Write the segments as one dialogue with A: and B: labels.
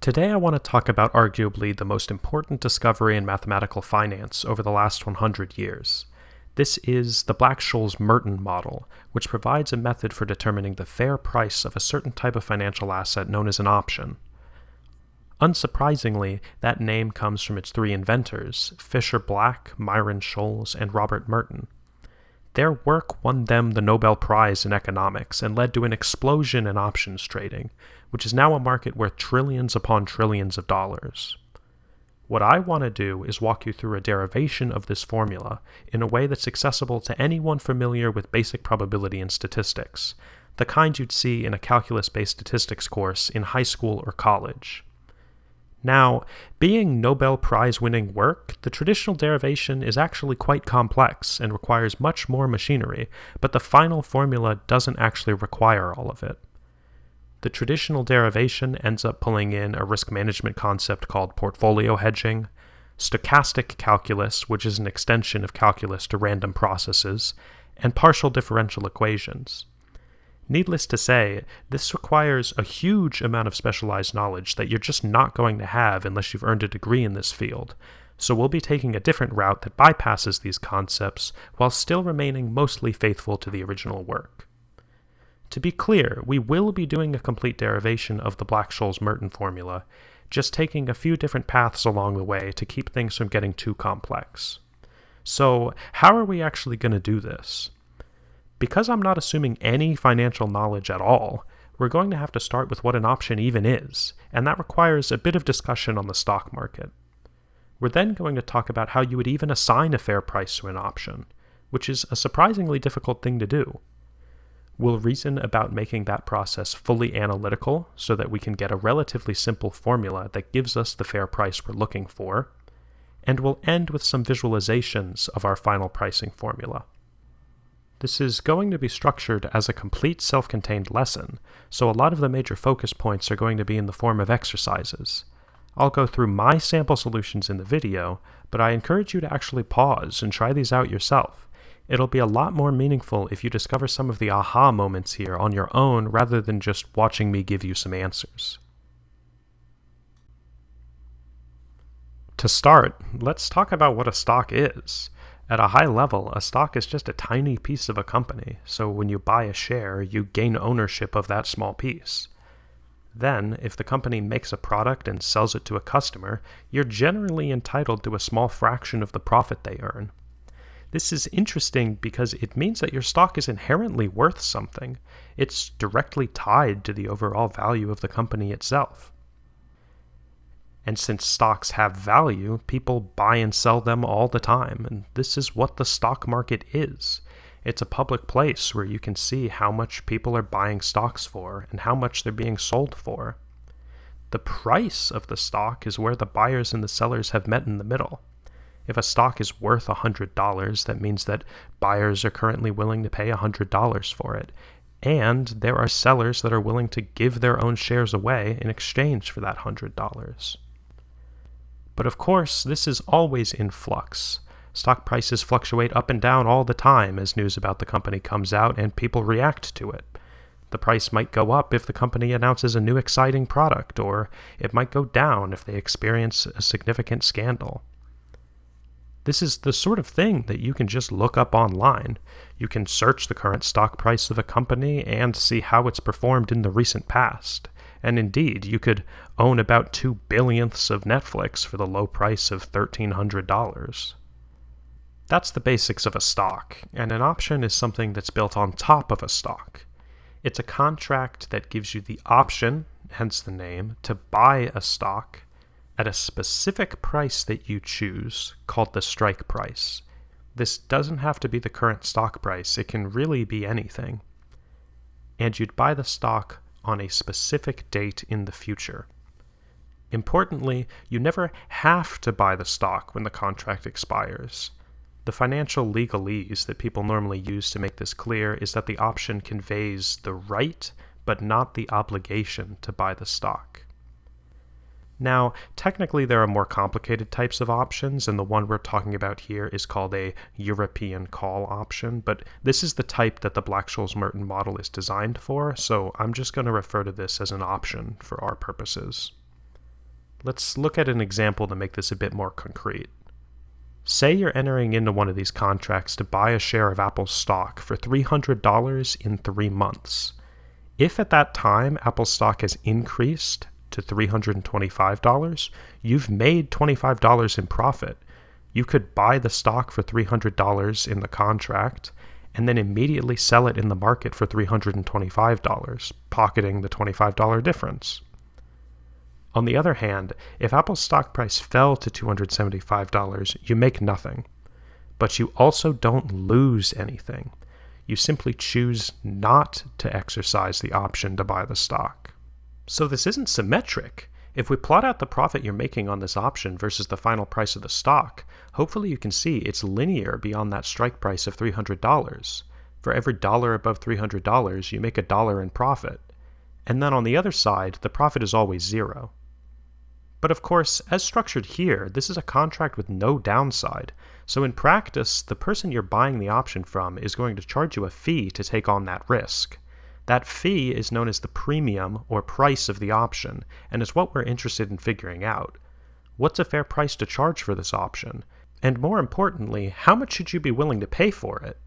A: Today I want to talk about arguably the most important discovery in mathematical finance over the last 100 years. This is the Black-Scholes-Merton model, which provides a method for determining the fair price of a certain type of financial asset known as an option. Unsurprisingly, that name comes from its three inventors, Fisher Black, Myron Scholes, and Robert Merton. Their work won them the Nobel Prize in economics and led to an explosion in options trading, which is now a market worth trillions upon trillions of dollars. What I want to do is walk you through a derivation of this formula in a way that's accessible to anyone familiar with basic probability and statistics, the kind you'd see in a calculus-based statistics course in high school or college. Now, being Nobel Prize-winning work, the traditional derivation is actually quite complex and requires much more machinery, but the final formula doesn't actually require all of it. The traditional derivation ends up pulling in a risk management concept called portfolio hedging, stochastic calculus, which is an extension of calculus to random processes, and partial differential equations. Needless to say, this requires a huge amount of specialized knowledge that you're just not going to have unless you've earned a degree in this field, so we'll be taking a different route that bypasses these concepts while still remaining mostly faithful to the original work. To be clear, we will be doing a complete derivation of the Black-Scholes-Merton formula, just taking a few different paths along the way to keep things from getting too complex. So, how are we actually going to do this? Because I'm not assuming any financial knowledge at all, we're going to have to start with what an option even is, and that requires a bit of discussion on the stock market. We're then going to talk about how you would even assign a fair price to an option, which is a surprisingly difficult thing to do. We'll reason about making that process fully analytical so that we can get a relatively simple formula that gives us the fair price we're looking for, and we'll end with some visualizations of our final pricing formula. This is going to be structured as a complete self-contained lesson, so a lot of the major focus points are going to be in the form of exercises. I'll go through my sample solutions in the video, but I encourage you to actually pause and try these out yourself. It'll be a lot more meaningful if you discover some of the aha moments here on your own rather than just watching me give you some answers. To start, let's talk about what a stock is. At a high level, a stock is just a tiny piece of a company, so when you buy a share, you gain ownership of that small piece. Then, if the company makes a product and sells it to a customer, you're generally entitled to a small fraction of the profit they earn. This is interesting because it means that your stock is inherently worth something. It's directly tied to the overall value of the company itself. And since stocks have value, people buy and sell them all the time, and this is what the stock market is. It's a public place where you can see how much people are buying stocks for and how much they're being sold for. The price of the stock is where the buyers and the sellers have met in the middle. If a stock is worth $100, that means that buyers are currently willing to pay $100 for it, and there are sellers that are willing to give their own shares away in exchange for that $100. But of course, this is always in flux. Stock prices fluctuate up and down all the time as news about the company comes out and people react to it. The price might go up if the company announces a new exciting product, or it might go down if they experience a significant scandal. This is the sort of thing that you can just look up online. You can search the current stock price of a company and see how it's performed in the recent past. And indeed, you could own about 2 billionths of Netflix for the low price of $1,300. That's the basics of a stock, and an option is something that's built on top of a stock. It's a contract that gives you the option, hence the name, to buy a stock at a specific price that you choose, called the strike price. This doesn't have to be the current stock price, it can really be anything. And you'd buy the stock on a specific date in the future. Importantly, you never have to buy the stock when the contract expires. The financial legalese that people normally use to make this clear is that the option conveys the right, but not the obligation to buy the stock. Now, technically there are more complicated types of options, and the one we're talking about here is called a European call option, but this is the type that the Black-Scholes-Merton model is designed for, so I'm just going to refer to this as an option for our purposes. Let's look at an example to make this a bit more concrete. Say you're entering into one of these contracts to buy a share of Apple's stock for $300 in 3 months. If at that time Apple's stock has increased to $325, you've made $25 in profit. You could buy the stock for $300 in the contract and then immediately sell it in the market for $325, pocketing the $25 difference. On the other hand, if Apple's stock price fell to $275, you make nothing. But you also don't lose anything. You simply choose not to exercise the option to buy the stock. So this isn't symmetric. If we plot out the profit you're making on this option versus the final price of the stock, hopefully you can see it's linear beyond that strike price of $300. For every dollar above $300, you make $1 in profit. And then on the other side, the profit is always zero. But of course, as structured here, this is a contract with no downside. So in practice, the person you're buying the option from is going to charge you a fee to take on that risk. That fee is known as the premium or price of the option, and is what we're interested in figuring out. What's a fair price to charge for this option? And more importantly, how much should you be willing to pay for it?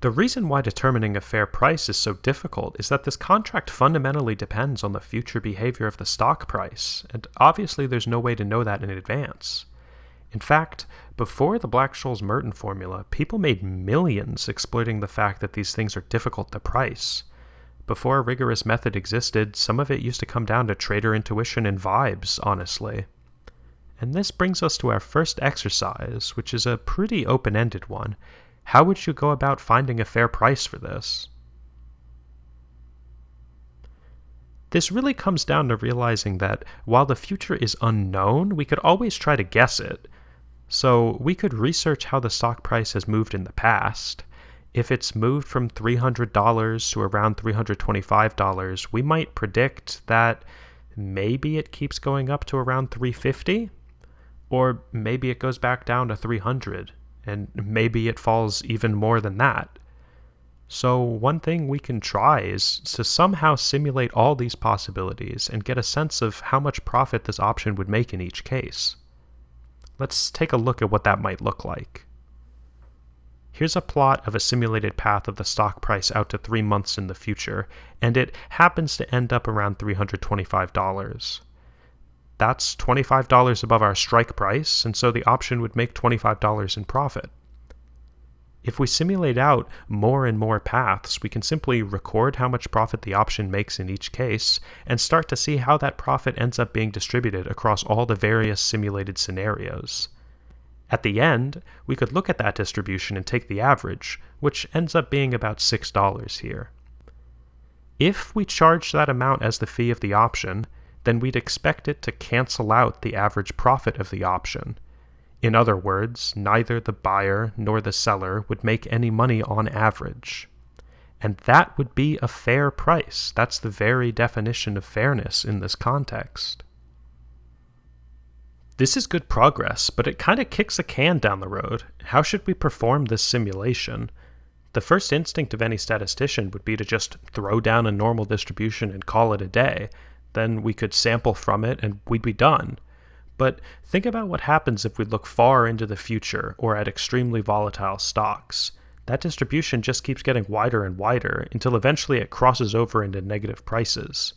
A: The reason why determining a fair price is so difficult is that this contract fundamentally depends on the future behavior of the stock price, and obviously there's no way to know that in advance. In fact, before the Black-Scholes-Merton formula, people made millions exploiting the fact that these things are difficult to price. Before a rigorous method existed, some of it used to come down to trader intuition and vibes, honestly. And this brings us to our first exercise, which is a pretty open-ended one. How would you go about finding a fair price for this? This really comes down to realizing that while the future is unknown, we could always try to guess it. So we could research how the stock price has moved in the past. If it's moved from $300 to around $325, we might predict that maybe it keeps going up to around $350, or maybe it goes back down to $300. And maybe it falls even more than that. So one thing we can try is to somehow simulate all these possibilities and get a sense of how much profit this option would make in each case. Let's take a look at what that might look like. Here's a plot of a simulated path of the stock price out to 3 months in the future, and it happens to end up around $325. That's $25 above our strike price, and so the option would make $25 in profit. If we simulate out more and more paths, we can simply record how much profit the option makes in each case, and start to see how that profit ends up being distributed across all the various simulated scenarios. At the end, we could look at that distribution and take the average, which ends up being about $6 here. If we charge that amount as the fee of the option, then we'd expect it to cancel out the average profit of the option. In other words, neither the buyer nor the seller would make any money on average. And that would be a fair price. That's the very definition of fairness in this context. This is good progress, but it kind of kicks a can down the road. How should we perform this simulation? The first instinct of any statistician would be to just throw down a normal distribution and call it a day. Then we could sample from it and we'd be done. But think about what happens if we look far into the future or at extremely volatile stocks. That distribution just keeps getting wider and wider until eventually it crosses over into negative prices.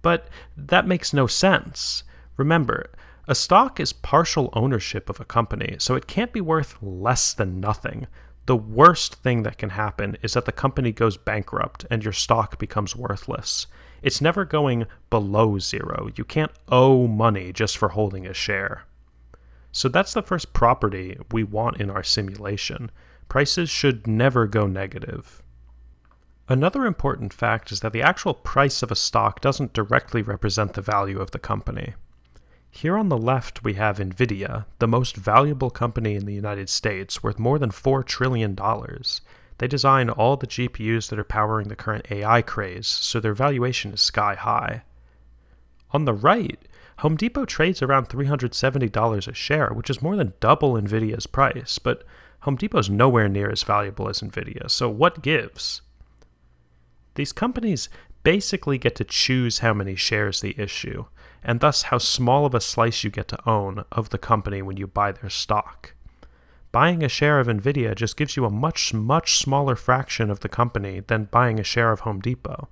A: But that makes no sense. Remember, a stock is partial ownership of a company, so it can't be worth less than nothing. The worst thing that can happen is that the company goes bankrupt and your stock becomes worthless. It's never going below zero. You can't owe money just for holding a share. So that's the first property we want in our simulation. Prices should never go negative. Another important fact is that the actual price of a stock doesn't directly represent the value of the company. Here on the left we have Nvidia, the most valuable company in the United States, worth more than $4 trillion. They design all the GPUs that are powering the current AI craze, so their valuation is sky high. On the right, Home Depot trades around $370 a share, which is more than double Nvidia's price, but Home Depot's nowhere near as valuable as Nvidia, so what gives? These companies basically get to choose how many shares they issue, and thus how small of a slice you get to own of the company when you buy their stock. Buying a share of Nvidia just gives you a much smaller fraction of the company than buying a share of Home Depot.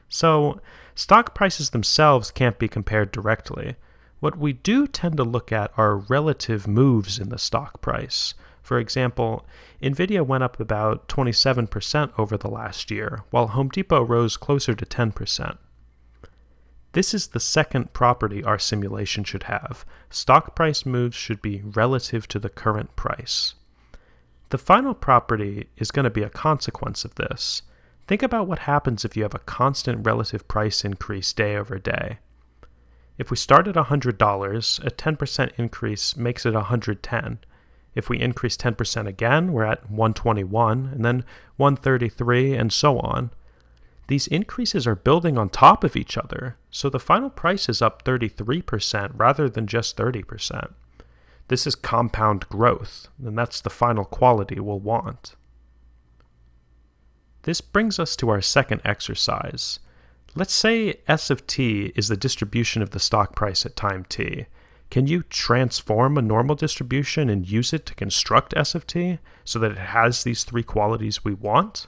A: So, stock prices themselves can't be compared directly. What we do tend to look at are relative moves in the stock price. For example, Nvidia went up about 27% over the last year, while Home Depot rose closer to 10%. This is the second property our simulation should have. Stock price moves should be relative to the current price. The final property is going to be a consequence of this. Think about what happens if you have a constant relative price increase day over day. If we start at $100, a 10% increase makes it $110. If we increase 10% again, we're at $121, and then $133, and so on. These increases are building on top of each other, so the final price is up 33% rather than just 30%. This is compound growth, and that's the final quality we'll want. This brings us to our second exercise. Let's say S of t is the distribution of the stock price at time t. Can you transform a normal distribution and use it to construct S of t so that it has these three qualities we want?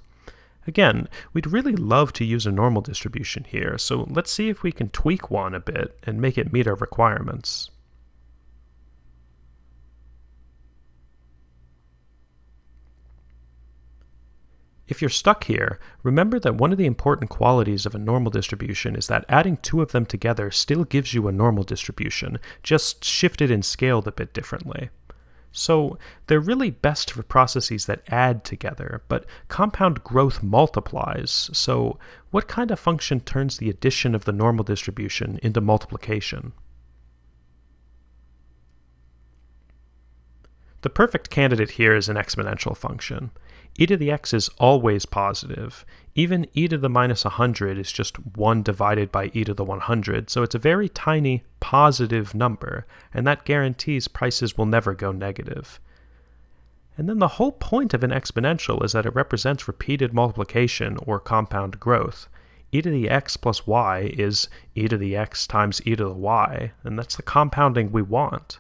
A: Again, we'd really love to use a normal distribution here, so let's see if we can tweak one a bit and make it meet our requirements. If you're stuck here, remember that one of the important qualities of a normal distribution is that adding two of them together still gives you a normal distribution, just shifted and scaled a bit differently. So they're really best for processes that add together, but compound growth multiplies, so what kind of function turns the addition of the normal distribution into multiplication? The perfect candidate here is an exponential function. E to the x is always positive. Even e to the minus 100 is just 1 divided by e to the 100, so it's a very tiny positive number, and that guarantees prices will never go negative. And then the whole point of an exponential is that it represents repeated multiplication or compound growth. E to the x plus y is e to the x times e to the y, and that's the compounding we want.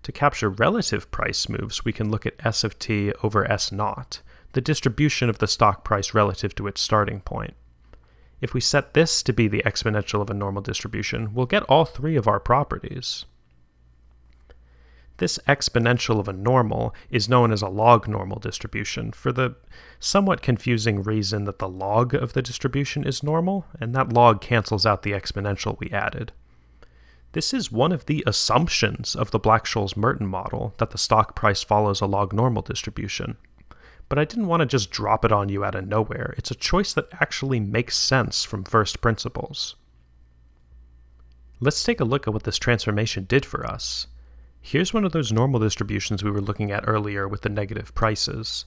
A: To capture relative price moves, we can look at S of t over S naught, the distribution of the stock price relative to its starting point. If we set this to be the exponential of a normal distribution, we'll get all three of our properties. This exponential of a normal is known as a log normal distribution for the somewhat confusing reason that the log of the distribution is normal, and that log cancels out the exponential we added. This is one of the assumptions of the Black-Scholes-Merton model, that the stock price follows a log normal distribution. But I didn't want to just drop it on you out of nowhere. It's a choice that actually makes sense from first principles. Let's take a look at what this transformation did for us. Here's one of those normal distributions we were looking at earlier with the negative prices.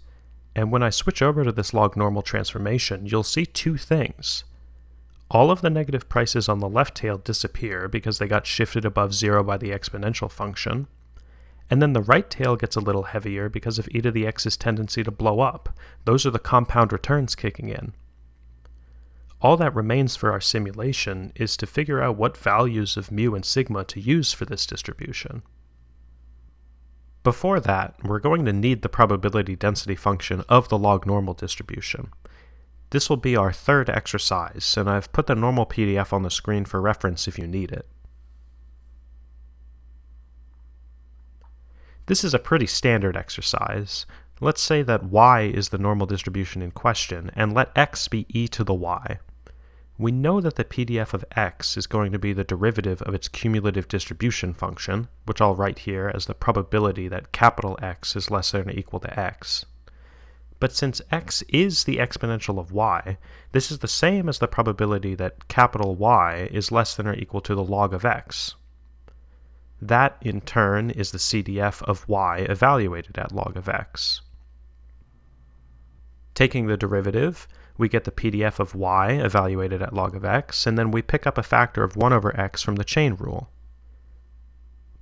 A: And when I switch over to this log normal transformation, you'll see two things. All of the negative prices on the left tail disappear because they got shifted above 0 by the exponential function. And then the right tail gets a little heavier because of e to the x's tendency to blow up. Those are the compound returns kicking in. All that remains for our simulation is to figure out what values of mu and sigma to use for this distribution. Before that, we're going to need the probability density function of the log normal distribution. This will be our third exercise, and I've put the normal PDF on the screen for reference if you need it. This is a pretty standard exercise. Let's say that y is the normal distribution in question, and let x be e to the y. We know that the PDF of x is going to be the derivative of its cumulative distribution function, which I'll write here as the probability that capital X is less than or equal to x. But since x is the exponential of y, this is the same as the probability that capital Y is less than or equal to the log of x. That, in turn, is the CDF of y evaluated at log of x. Taking the derivative, we get the PDF of y evaluated at log of x, and then we pick up a factor of 1 over x from the chain rule.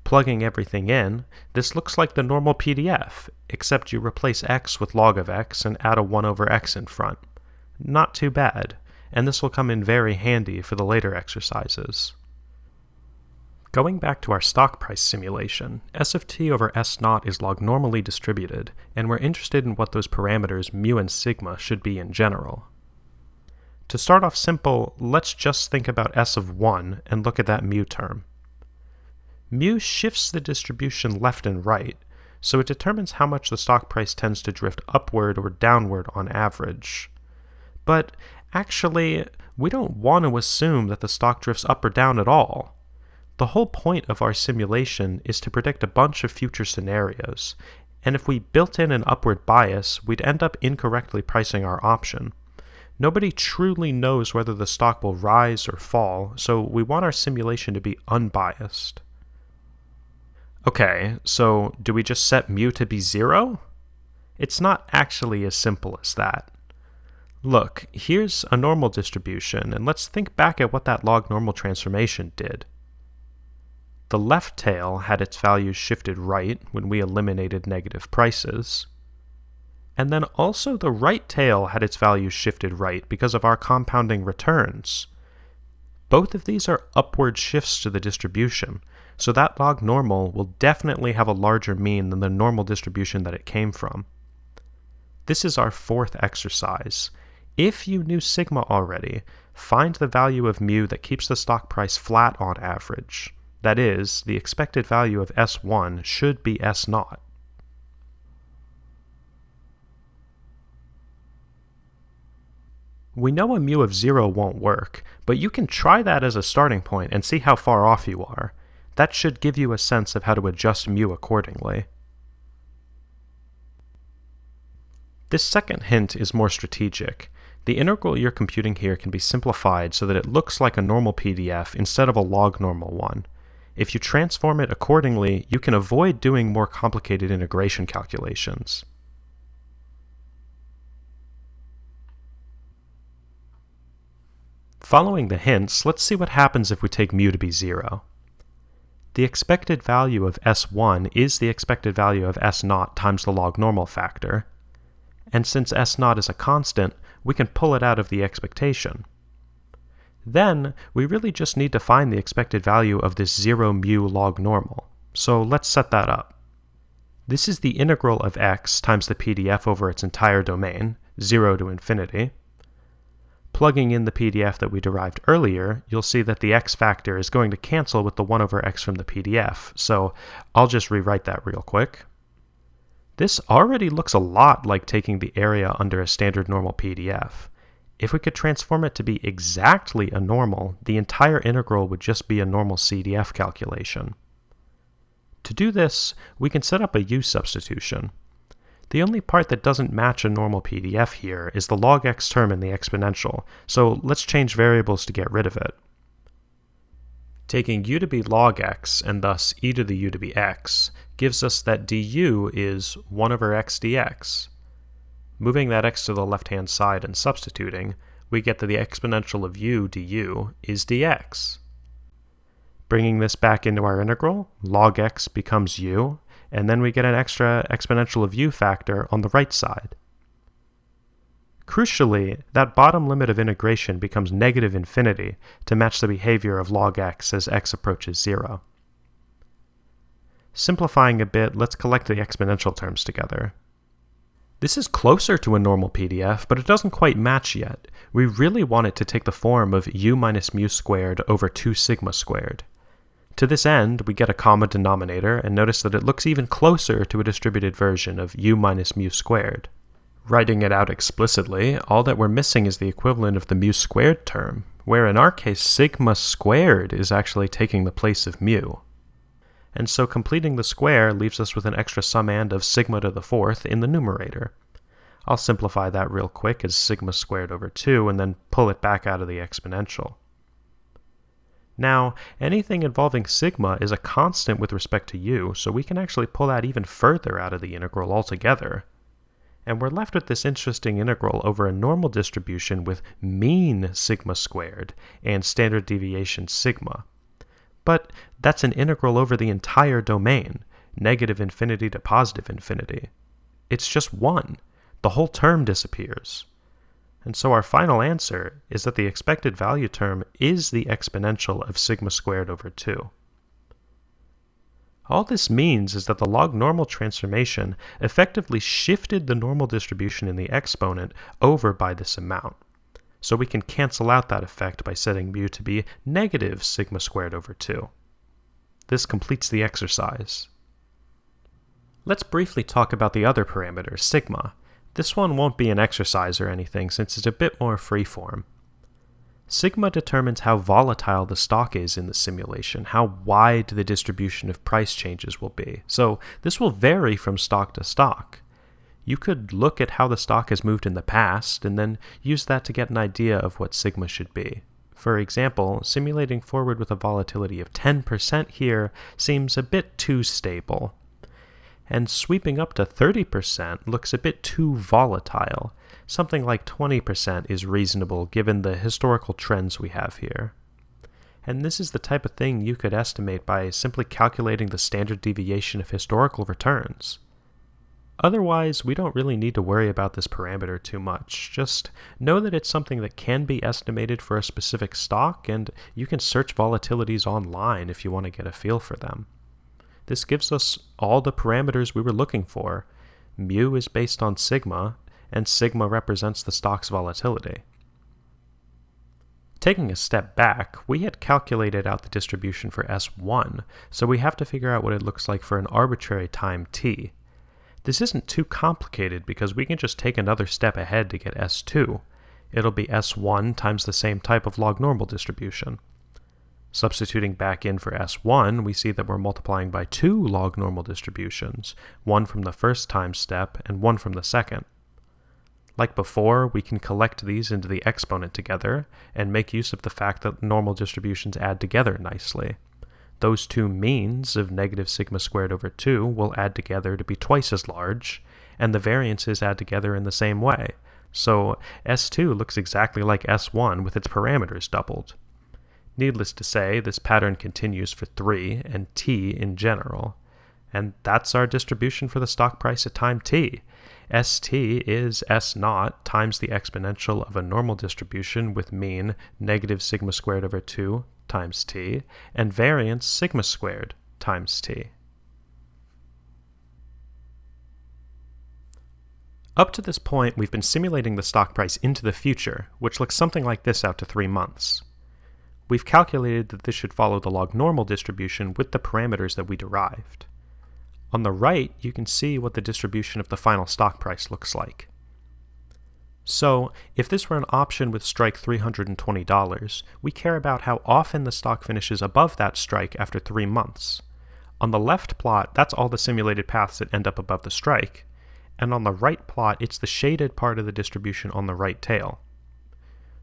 A: Plugging everything in, this looks like the normal PDF, except you replace x with log of x and add a 1 over x in front. Not too bad, and this will come in very handy for the later exercises. Going back to our stock price simulation, S of t over S naught is log-normally distributed, and we're interested in what those parameters mu and sigma should be in general. To start off simple, let's just think about S of 1 and look at that mu term. Mu shifts the distribution left and right, so it determines how much the stock price tends to drift upward or downward on average. But actually, we don't want to assume that the stock drifts up or down at all. The whole point of our simulation is to predict a bunch of future scenarios, and if we built in an upward bias, we'd end up incorrectly pricing our option. Nobody truly knows whether the stock will rise or fall, so we want our simulation to be unbiased. Okay, so do we just set mu to be 0? It's not actually as simple as that. Look, here's a normal distribution, and let's think back at what that log-normal transformation did. The left tail had its values shifted right when we eliminated negative prices, and then also the right tail had its values shifted right because of our compounding returns. Both of these are upward shifts to the distribution, so that log normal will definitely have a larger mean than the normal distribution that it came from. This is our fourth exercise. If you knew sigma already, find the value of mu that keeps the stock price flat on average. That is, the expected value of S1 should be S0. We know a mu of 0 won't work, but you can try that as a starting point and see how far off you are. That should give you a sense of how to adjust mu accordingly. This second hint is more strategic. The integral you're computing here can be simplified so that it looks like a normal PDF instead of a log normal one. If you transform it accordingly, you can avoid doing more complicated integration calculations. Following the hints, let's see what happens if we take mu to be 0. The expected value of S1 is the expected value of S0 times the log normal factor, and since S0 is a constant, we can pull it out of the expectation. Then, we really just need to find the expected value of this 0 mu log normal, so let's set that up. This is the integral of x times the PDF over its entire domain, 0 to infinity. Plugging in the PDF that we derived earlier, you'll see that the x factor is going to cancel with the 1 over x from the PDF, so I'll just rewrite that real quick. This already looks a lot like taking the area under a standard normal PDF. If we could transform it to be exactly a normal, the entire integral would just be a normal CDF calculation. To do this, we can set up a u substitution. The only part that doesn't match a normal PDF here is the log x term in the exponential, so let's change variables to get rid of it. Taking u to be log x, and thus e to the u to be x, gives us that du is 1 over x dx. Moving that x to the left-hand side and substituting, we get that the exponential of u du is dx. Bringing this back into our integral, log x becomes u, and then we get an extra exponential of u factor on the right side. Crucially, that bottom limit of integration becomes negative infinity to match the behavior of log x as x approaches 0. Simplifying a bit, let's collect the exponential terms together. This is closer to a normal PDF, but it doesn't quite match yet. We really want it to take the form of u minus mu squared over 2 sigma squared. To this end, we get a common denominator and notice that it looks even closer to a distributed version of u minus mu squared. Writing it out explicitly, all that we're missing is the equivalent of the mu squared term, where in our case sigma squared is actually taking the place of mu. And so completing the square leaves us with an extra summand of sigma to the 4th in the numerator. I'll simplify that real quick as sigma squared over 2 and then pull it back out of the exponential. Now, anything involving sigma is a constant with respect to u, so we can actually pull that even further out of the integral altogether. And we're left with this interesting integral over a normal distribution with mean sigma squared and standard deviation sigma. But that's an integral over the entire domain, negative infinity to positive infinity. It's just 1. The whole term disappears. And so our final answer is that the expected value term is the exponential of sigma squared over 2. All this means is that the log-normal transformation effectively shifted the normal distribution in the exponent over by this amount. So we can cancel out that effect by setting mu to be negative sigma squared over 2. This completes the exercise. Let's briefly talk about the other parameter, sigma. This one won't be an exercise or anything since it's a bit more freeform. Sigma determines how volatile the stock is in the simulation, how wide the distribution of price changes will be. So this will vary from stock to stock. You could look at how the stock has moved in the past and then use that to get an idea of what sigma should be. For example, simulating forward with a volatility of 10% here seems a bit too stable. And sweeping up to 30% looks a bit too volatile. Something like 20% is reasonable given the historical trends we have here. And this is the type of thing you could estimate by simply calculating the standard deviation of historical returns. Otherwise, we don't really need to worry about this parameter too much. Just know that it's something that can be estimated for a specific stock, and you can search volatilities online if you want to get a feel for them. This gives us all the parameters we were looking for. Mu is based on sigma, and sigma represents the stock's volatility. Taking a step back, we had calculated out the distribution for S1, so we have to figure out what it looks like for an arbitrary time t. This isn't too complicated because we can just take another step ahead to get S2. It'll be S1 times the same type of log-normal distribution. Substituting back in for S1, we see that we're multiplying by 2 log-normal distributions, one from the first time step and one from the second. Like before, we can collect these into the exponent together and make use of the fact that normal distributions add together nicely. Those two means of negative sigma squared over 2 will add together to be twice as large, and the variances add together in the same way. So S2 looks exactly like S1 with its parameters doubled. Needless to say, this pattern continues for 3 and t in general. And that's our distribution for the stock price at time t. St is S0 times the exponential of a normal distribution with mean negative sigma squared over 2 times t, and variance sigma squared times t. Up to this point, we've been simulating the stock price into the future, which looks something like this out to 3 months. We've calculated that this should follow the log-normal distribution with the parameters that we derived. On the right, you can see what the distribution of the final stock price looks like. So, if this were an option with strike $320, we care about how often the stock finishes above that strike after 3 months. On the left plot, that's all the simulated paths that end up above the strike, and on the right plot, it's the shaded part of the distribution on the right tail.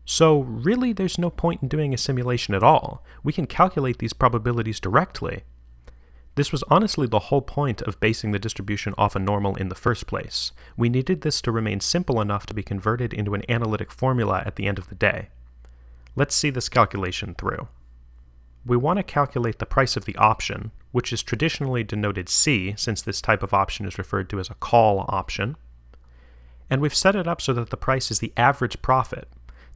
A: So really, there's no point in doing a simulation at all. We can calculate these probabilities directly. This was honestly the whole point of basing the distribution off a normal in the first place. We needed this to remain simple enough to be converted into an analytic formula at the end of the day. Let's see this calculation through. We want to calculate the price of the option, which is traditionally denoted C since this type of option is referred to as a call option. And we've set it up so that the price is the average profit.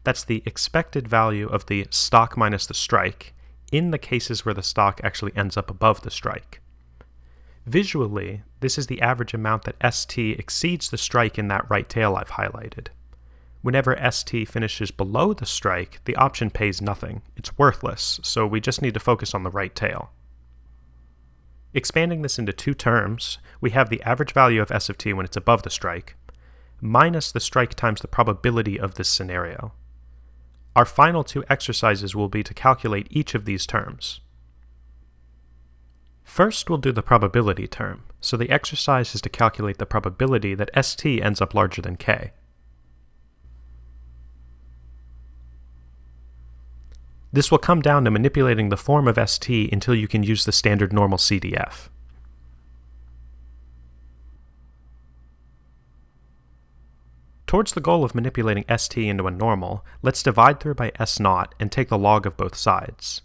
A: That's the expected value of the stock minus the strike, in the cases where the stock actually ends up above the strike. Visually, this is the average amount that ST exceeds the strike in that right tail I've highlighted. Whenever ST finishes below the strike, the option pays nothing. It's worthless, so we just need to focus on the right tail. Expanding this into 2 terms, we have the average value of S of t when it's above the strike, minus the strike times the probability of this scenario. Our final 2 exercises will be to calculate each of these terms. First, we'll do the probability term, so the exercise is to calculate the probability that ST ends up larger than K. This will come down to manipulating the form of ST until you can use the standard normal CDF. Towards the goal of manipulating ST into a normal, let's divide through by S0 and take the log of both sides.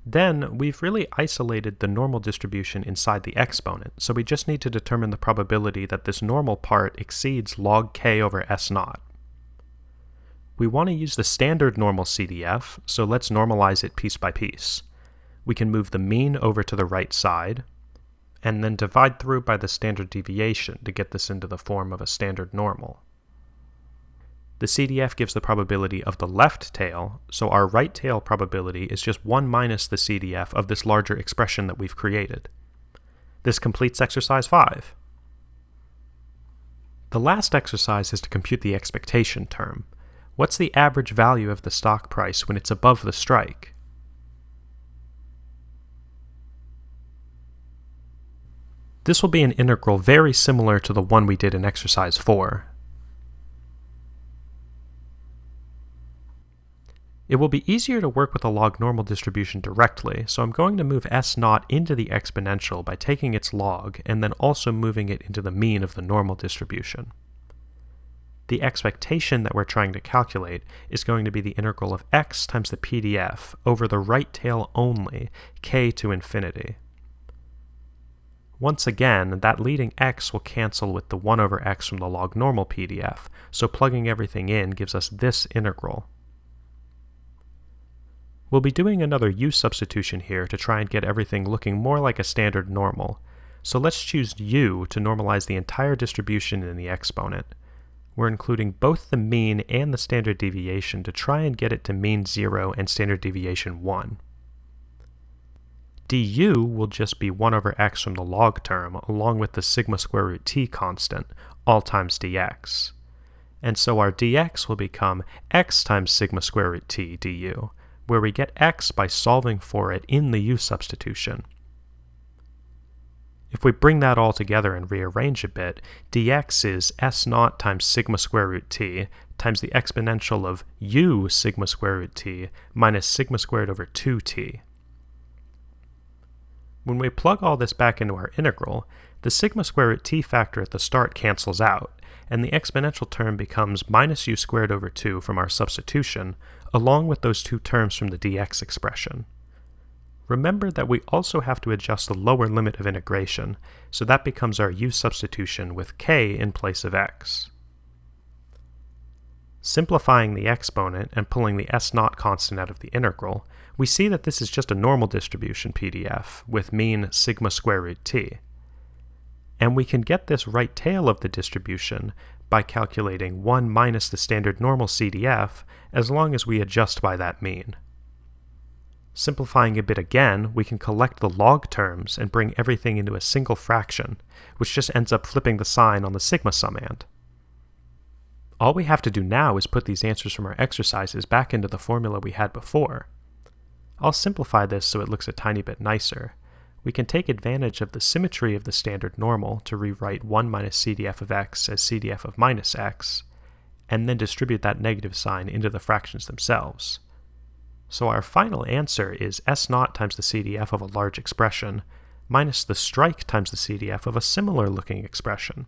A: Then, we've really isolated the normal distribution inside the exponent, so we just need to determine the probability that this normal part exceeds log k over S0. We want to use the standard normal CDF, so let's normalize it piece by piece. We can move the mean over to the right side, and then divide through by the standard deviation to get this into the form of a standard normal. The CDF gives the probability of the left tail, so our right tail probability is just 1 minus the CDF of this larger expression that we've created. This completes exercise 5. The last exercise is to compute the expectation term. What's the average value of the stock price when it's above the strike? This will be an integral very similar to the one we did in exercise 4. It will be easier to work with a log normal distribution directly, so I'm going to move S0 into the exponential by taking its log and then also moving it into the mean of the normal distribution. The expectation that we're trying to calculate is going to be the integral of x times the PDF over the right tail only, k to infinity. Once again, that leading x will cancel with the 1 over x from the log normal PDF, so plugging everything in gives us this integral. We'll be doing another u substitution here to try and get everything looking more like a standard normal, so let's choose u to normalize the entire distribution in the exponent. We're including both the mean and the standard deviation to try and get it to mean 0 and standard deviation 1. du will just be 1 over x from the log term along with the sigma square root t constant, all times dx. And so our dx will become x times sigma square root t du, where we get x by solving for it in the u substitution. If we bring that all together and rearrange a bit, dx is s0 times sigma square root t times the exponential of u sigma square root t minus sigma squared over 2t. When we plug all this back into our integral, the sigma square root t factor at the start cancels out, and the exponential term becomes minus u squared over 2 from our substitution, along with those two terms from the dx expression. Remember that we also have to adjust the lower limit of integration, so that becomes our u substitution with k in place of x. Simplifying the exponent and pulling the s0 constant out of the integral, we see that this is just a normal distribution PDF with mean sigma square root t. And we can get this right tail of the distribution by calculating 1 minus the standard normal CDF as long as we adjust by that mean. Simplifying a bit again, we can collect the log terms and bring everything into a single fraction, which just ends up flipping the sign on the sigma summand. All we have to do now is put these answers from our exercises back into the formula we had before. I'll simplify this so it looks a tiny bit nicer. We can take advantage of the symmetry of the standard normal to rewrite 1 minus CDF of x as CDF of minus x, and then distribute that negative sign into the fractions themselves. So our final answer is S0 times the CDF of a large expression, minus the strike times the CDF of a similar looking expression.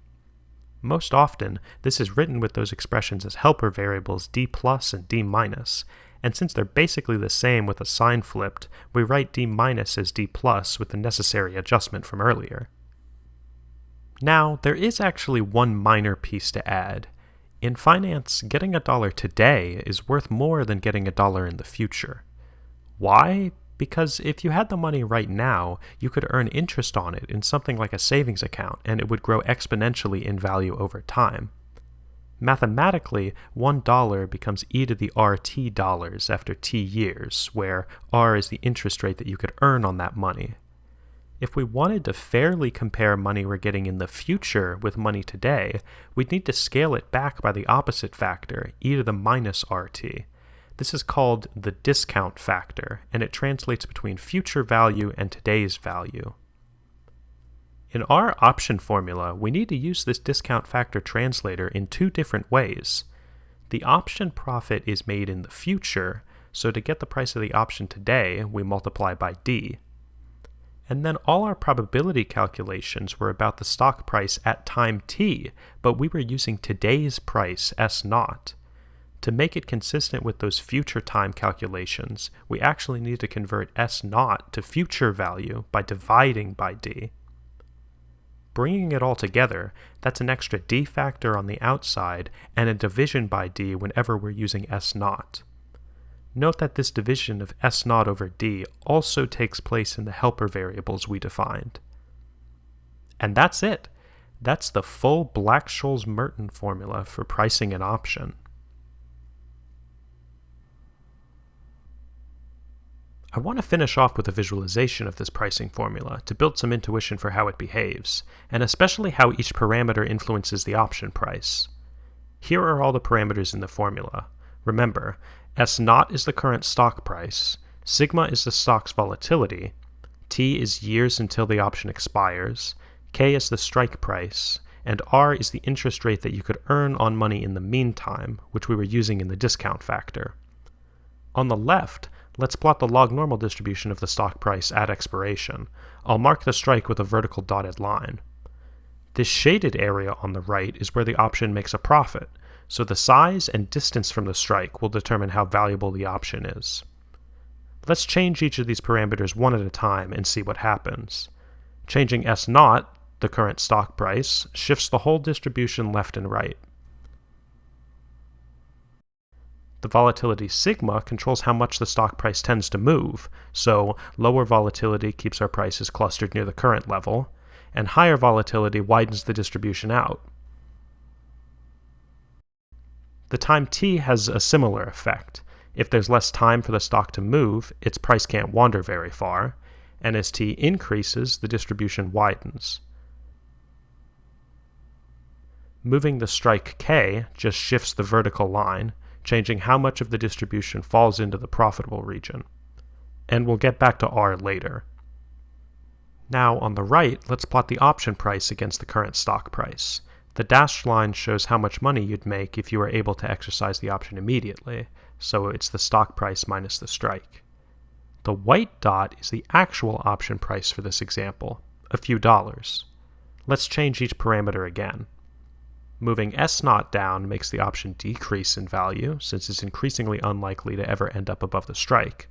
A: Most often, this is written with those expressions as helper variables d plus and d minus, and since they're basically the same with a sign flipped, we write d minus as d plus with the necessary adjustment from earlier. Now, there is actually one minor piece to add. In finance, getting $1 today is worth more than getting $1 in the future. Why? Because if you had the money right now, you could earn interest on it in something like a savings account, and it would grow exponentially in value over time. Mathematically, $1 becomes e to the RT dollars after t years, where r is the interest rate that you could earn on that money. If we wanted to fairly compare money we're getting in the future with money today, we'd need to scale it back by the opposite factor, e to the minus RT. This is called the discount factor, and it translates between future value and today's value. In our option formula, we need to use this discount factor translator in two different ways. The option profit is made in the future, so to get the price of the option today, we multiply by d. And then all our probability calculations were about the stock price at time t, but we were using today's price, S0. To make it consistent with those future time calculations, we actually need to convert S0 to future value by dividing by d. bringing it all together, that's an extra d factor on the outside and a division by d whenever we're using S0. Note that this division of S0 over d also takes place in the helper variables we defined. And that's it. That's the full Black-Scholes-Merton formula for pricing an option. I want to finish off with a visualization of this pricing formula to build some intuition for how it behaves, and especially how each parameter influences the option price. Here are all the parameters in the formula. Remember, S0 is the current stock price, sigma is the stock's volatility, T is years until the option expires, K is the strike price, and R is the interest rate that you could earn on money in the meantime, which we were using in the discount factor. On the left, let's plot the log-normal distribution of the stock price at expiration. I'll mark the strike with a vertical dotted line. This shaded area on the right is where the option makes a profit, so the size and distance from the strike will determine how valuable the option is. Let's change each of these parameters one at a time and see what happens. Changing S0, the current stock price, shifts the whole distribution left and right. The volatility sigma controls how much the stock price tends to move, so lower volatility keeps our prices clustered near the current level, and higher volatility widens the distribution out. The time t has a similar effect. If there's less time for the stock to move, its price can't wander very far, and as t increases, the distribution widens. Moving the strike k just shifts the vertical line, changing how much of the distribution falls into the profitable region. And we'll get back to R later. Now, on the right, let's plot the option price against the current stock price. The dashed line shows how much money you'd make if you were able to exercise the option immediately, so it's the stock price minus the strike. The white dot is the actual option price for this example, a few dollars. Let's change each parameter again. Moving S0 down makes the option decrease in value, since it's increasingly unlikely to ever end up above the strike,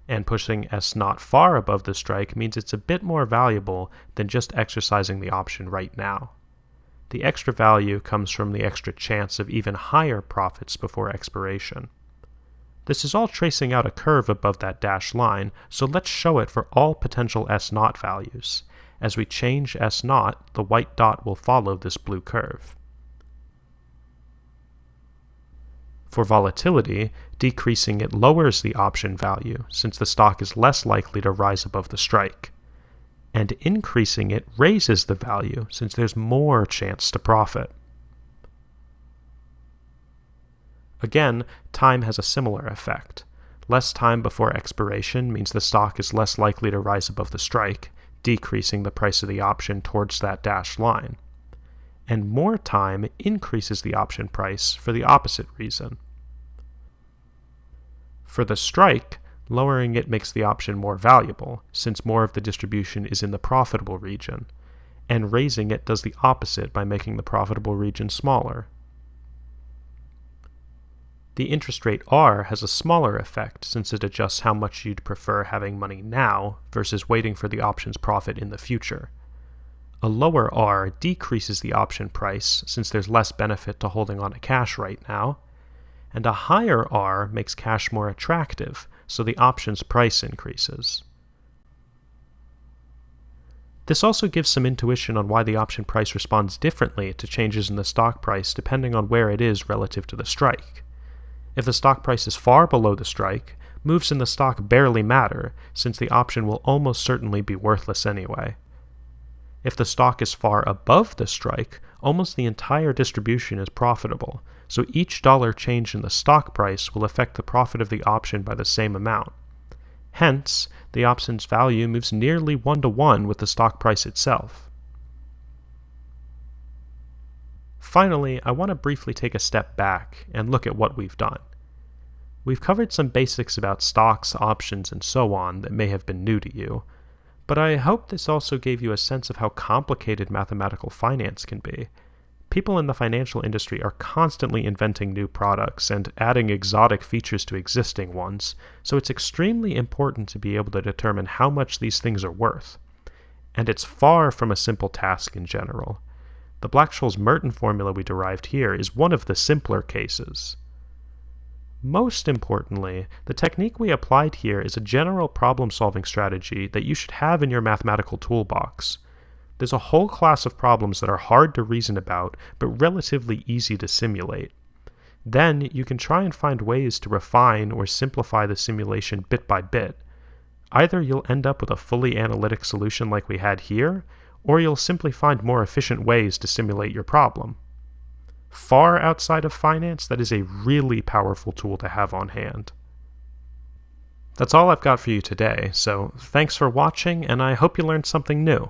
A: and pushing S0 far above the strike means it's a bit more valuable than just exercising the option right now. The extra value comes from the extra chance of even higher profits before expiration. This is all tracing out a curve above that dashed line, so let's show it for all potential S0 values. As we change S0, the white dot will follow this blue curve. For volatility, decreasing it lowers the option value, since the stock is less likely to rise above the strike. And increasing it raises the value, since there's more chance to profit. Again, time has a similar effect. Less time before expiration means the stock is less likely to rise above the strike, decreasing the price of the option towards that dashed line. And more time increases the option price for the opposite reason. For the strike, lowering it makes the option more valuable, since more of the distribution is in the profitable region, and raising it does the opposite by making the profitable region smaller. The interest rate R has a smaller effect, since it adjusts how much you'd prefer having money now versus waiting for the option's profit in the future. A lower R decreases the option price, since there's less benefit to holding on to cash right now, and a higher R makes cash more attractive, so the option's price increases. This also gives some intuition on why the option price responds differently to changes in the stock price depending on where it is relative to the strike. If the stock price is far below the strike, moves in the stock barely matter, since the option will almost certainly be worthless anyway. If the stock is far above the strike, almost the entire distribution is profitable, so each dollar change in the stock price will affect the profit of the option by the same amount. Hence, the option's value moves nearly 1-to-1 with the stock price itself. Finally, I want to briefly take a step back and look at what we've done. We've covered some basics about stocks, options, and so on that may have been new to you, but I hope this also gave you a sense of how complicated mathematical finance can be. People in the financial industry are constantly inventing new products and adding exotic features to existing ones, so it's extremely important to be able to determine how much these things are worth. and it's far from a simple task in general. The Black-Scholes-Merton formula we derived here is one of the simpler cases. Most importantly, the technique we applied here is a general problem-solving strategy that you should have in your mathematical toolbox. There's a whole class of problems that are hard to reason about, but relatively easy to simulate. Then you can try and find ways to refine or simplify the simulation bit by bit. Either you'll end up with a fully analytic solution like we had here, or you'll simply find more efficient ways to simulate your problem. Far outside of finance, that is a really powerful tool to have on hand. That's all I've got for you today, so thanks for watching, and I hope you learned something new.